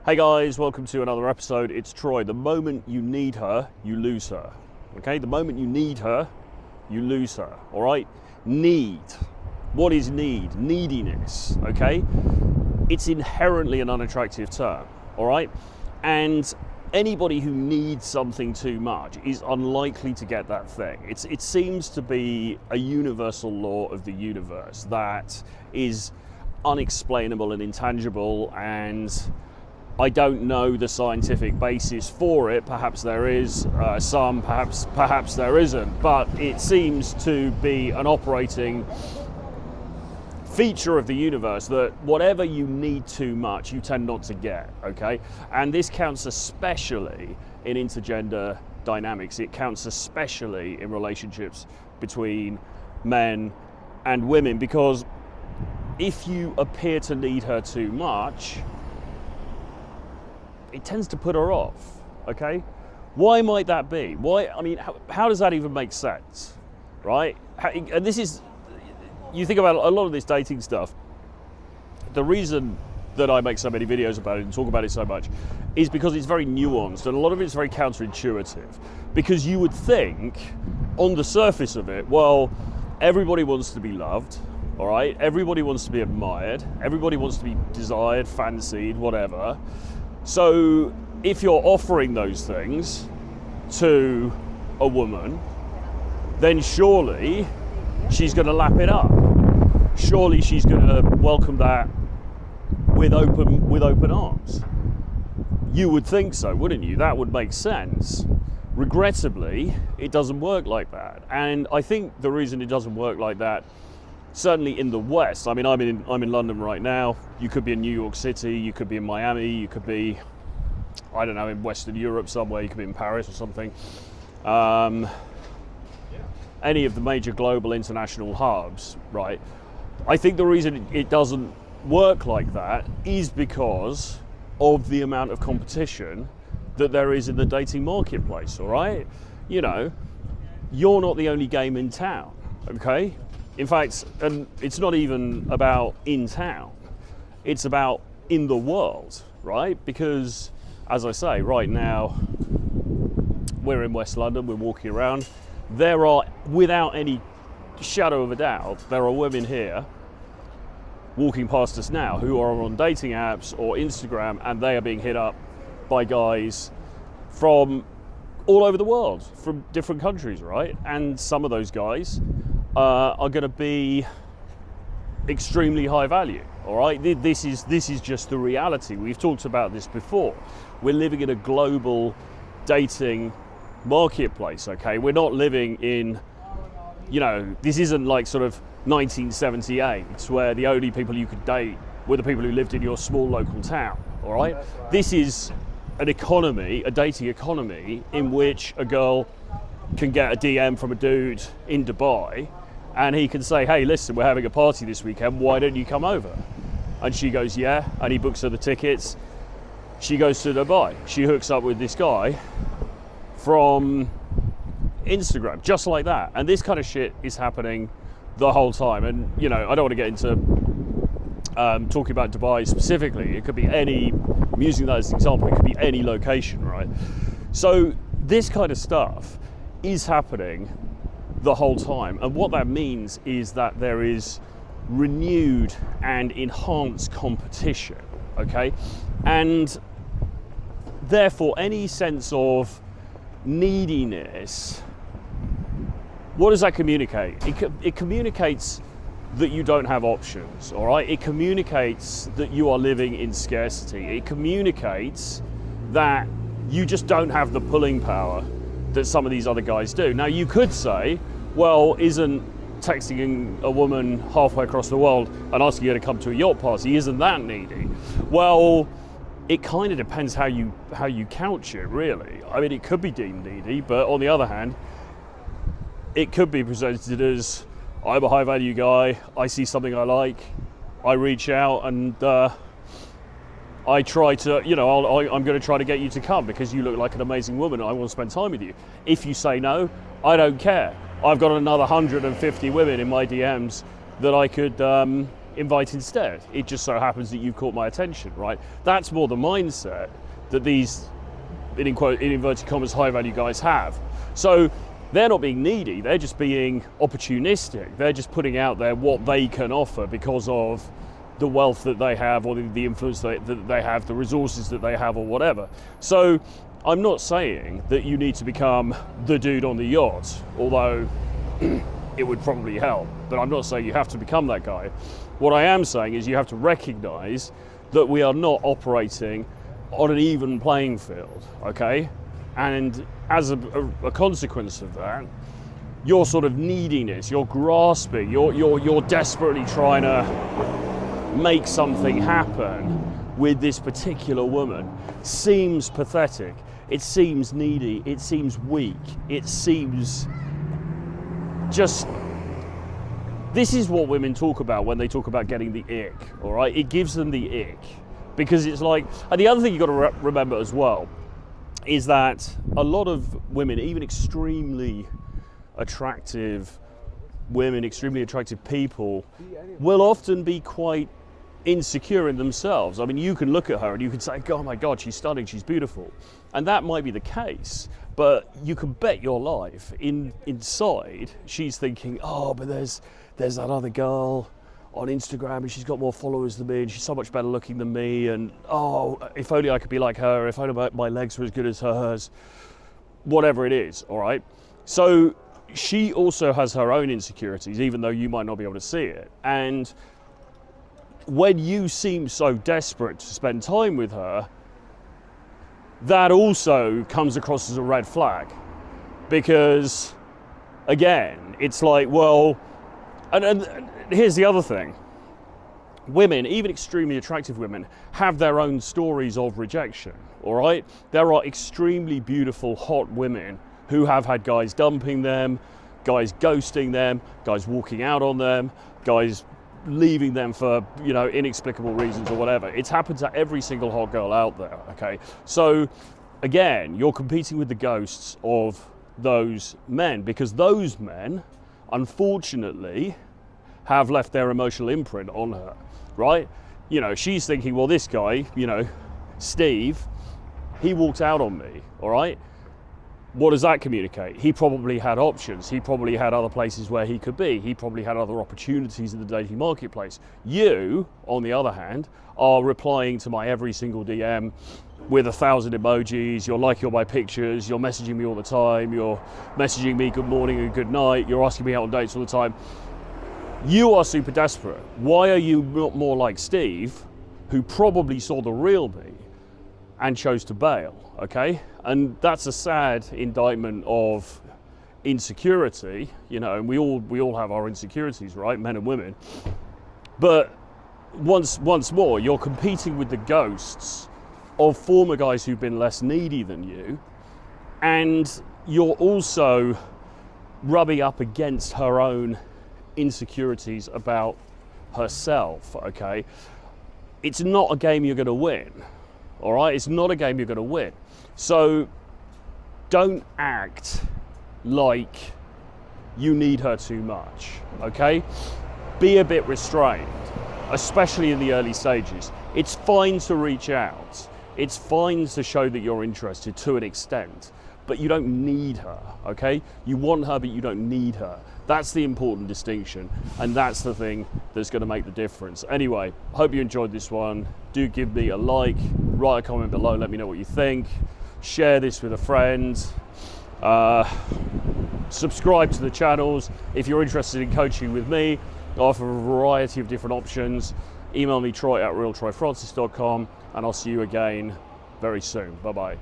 Hey guys, welcome to another episode. It's Troy. The moment you need her, you lose her. Okay? The moment you need her, you lose her. All right? Need. What is need? Neediness. Okay? It's inherently an unattractive term. All right? And anybody who needs something too much is unlikely to get that thing. It seems to be a universal law of the universe that is unexplainable and intangible, and I don't know the scientific basis for it. Perhaps there is some, perhaps there isn't, but it seems to be an operating feature of the universe that whatever you need too much, you tend not to get, okay? And this counts especially in intergender dynamics. It counts especially in relationships between men and women, because if you appear to need her too much, it tends to put her off, okay? Why might that be? Why? I mean, how does that even make sense, right? And this is, you think about a lot of this dating stuff, the reason that I make so many videos about it and talk about it so much is because it's very nuanced, and a lot of it's very counterintuitive. Because you would think, on the surface of it, well, everybody wants to be loved, all right? Everybody wants to be admired. Everybody wants to be desired, fancied, whatever. So if you're offering those things to a woman, then surely she's going to lap it up. Surely she's going to welcome that with open arms. You would think so, wouldn't you? That would make sense. Regrettably, it doesn't work like that. And I think the reason it doesn't work like that, certainly in the West, I mean, I'm in London right now. You could be in New York City, you could be in Miami, you could be, I don't know, in Western Europe somewhere, you could be in Paris or something. Any of the major global international hubs, right? I think the reason it doesn't work like that is because of the amount of competition that there is in the dating marketplace, all right? You know, you're not the only game in town, okay? In fact, and it's not even about in town, it's about in the world, right? Because, as I say, right now, we're in West London, we're walking around. There are, without any shadow of a doubt, there are women here walking past us now who are on dating apps or Instagram, and they are being hit up by guys from all over the world, from different countries, right? And some of those guys are going to be extremely high value, all right? This is just the reality. We've talked about this before. We're living in a global dating marketplace, okay? We're not living in, you know, this isn't like sort of 1978 where the only people you could date were the people who lived in your small local town, all right? This is an economy, a dating economy, in which a girl can get a DM from a dude in Dubai, and he can say, hey, listen, we're having a party this weekend, why don't you come over? And she goes, yeah, and he books her the tickets. She goes to Dubai. She hooks up with this guy from Instagram, just like that. And this kind of shit is happening the whole time. And, you know, I don't want to get into talking about Dubai specifically. It could be any, I'm using that as an example, it could be any location, right? So this kind of stuff is happening the whole time. And what that means is that there is renewed and enhanced competition, okay? And therefore, any sense of neediness, what does that communicate? It communicates that you don't have options, all right? It communicates that you are living in scarcity. It communicates that you just don't have the pulling power that some of these other guys do. Now, you could say, well, isn't texting a woman halfway across the world and asking her to come to a yacht party, isn't that needy? Well, it kind of depends how you couch it, really. I mean, it could be deemed needy, but on the other hand, it could be presented as, I'm a high value guy, I see something I like, I reach out and I try to, you know, I'm going to try to get you to come because you look like an amazing woman and I want to spend time with you. If you say no, I don't care. I've got another 150 women in my DMs that I could invite instead. It just so happens that you've caught my attention, right? That's more the mindset that these, in inverted commas, high value guys have. So they're not being needy, they're just being opportunistic. They're just putting out there what they can offer because of the wealth that they have, or the influence that they have, the resources that they have, or whatever. So I'm not saying that you need to become the dude on the yacht, although it would probably help, but I'm not saying you have to become that guy. What I am saying is you have to recognize that we are not operating on an even playing field, okay? And as a consequence of that, your sort of neediness, your grasping, you're desperately trying to make something happen with this particular woman seems pathetic. It seems needy. It seems weak. It seems just... This is what women talk about when they talk about getting the ick, all right? It gives them the ick. Because it's like... And the other thing you've got to remember as well is that a lot of women, even extremely attractive women, extremely attractive people, will often be quite insecure in themselves. I mean, you can look at her and you can say, oh my God, she's stunning, she's beautiful. And that might be the case, but you can bet your life inside she's thinking, oh, but there's that other girl on Instagram and she's got more followers than me and she's so much better looking than me, and oh, if only I could be like her, if only my legs were as good as hers, whatever it is, all right? So she also has her own insecurities, even though you might not be able to see it. And when you seem so desperate to spend time with her, that also comes across as a red flag. Because, again, it's like, well, and here's the other thing. Women, even extremely attractive women, have their own stories of rejection, all right? There are extremely beautiful, hot women who have had guys dumping them, guys ghosting them, guys walking out on them, guys leaving them for, you know, inexplicable reasons or whatever. It's happened to every single hot girl out there, okay? So, again, you're competing with the ghosts of those men, because those men, unfortunately, have left their emotional imprint on her, right? You know, she's thinking, well, this guy, you know, Steve, he walked out on me, all right? What does that communicate? He probably had options. He probably had other places where he could be. He probably had other opportunities in the dating marketplace. You, on the other hand, are replying to my every single DM with 1,000 emojis. You're liking all my pictures. You're messaging me all the time. You're messaging me good morning and good night. You're asking me out on dates all the time. You are super desperate. Why are you not more like Steve, who probably saw the real me and chose to bail, okay? And that's a sad indictment of insecurity, you know, and we all have our insecurities, right, men and women. But once more, you're competing with the ghosts of former guys who've been less needy than you, and you're also rubbing up against her own insecurities about herself, okay? It's not a game you're going to win, all right? It's not a game you're going to win. So don't act like you need her too much, okay? Be a bit restrained, especially in the early stages. It's fine to reach out. It's fine to show that you're interested to an extent, but you don't need her, okay? You want her, but you don't need her. That's the important distinction, and that's the thing that's going to make the difference. Anyway, hope you enjoyed this one. Do give me a like, write a comment below, let me know what you think. Share this with a friend. Subscribe to the channels. If you're interested in coaching with me, I offer a variety of different options. Email me, troy@realtroyfrancis.com, and I'll see you again very soon. Bye-bye.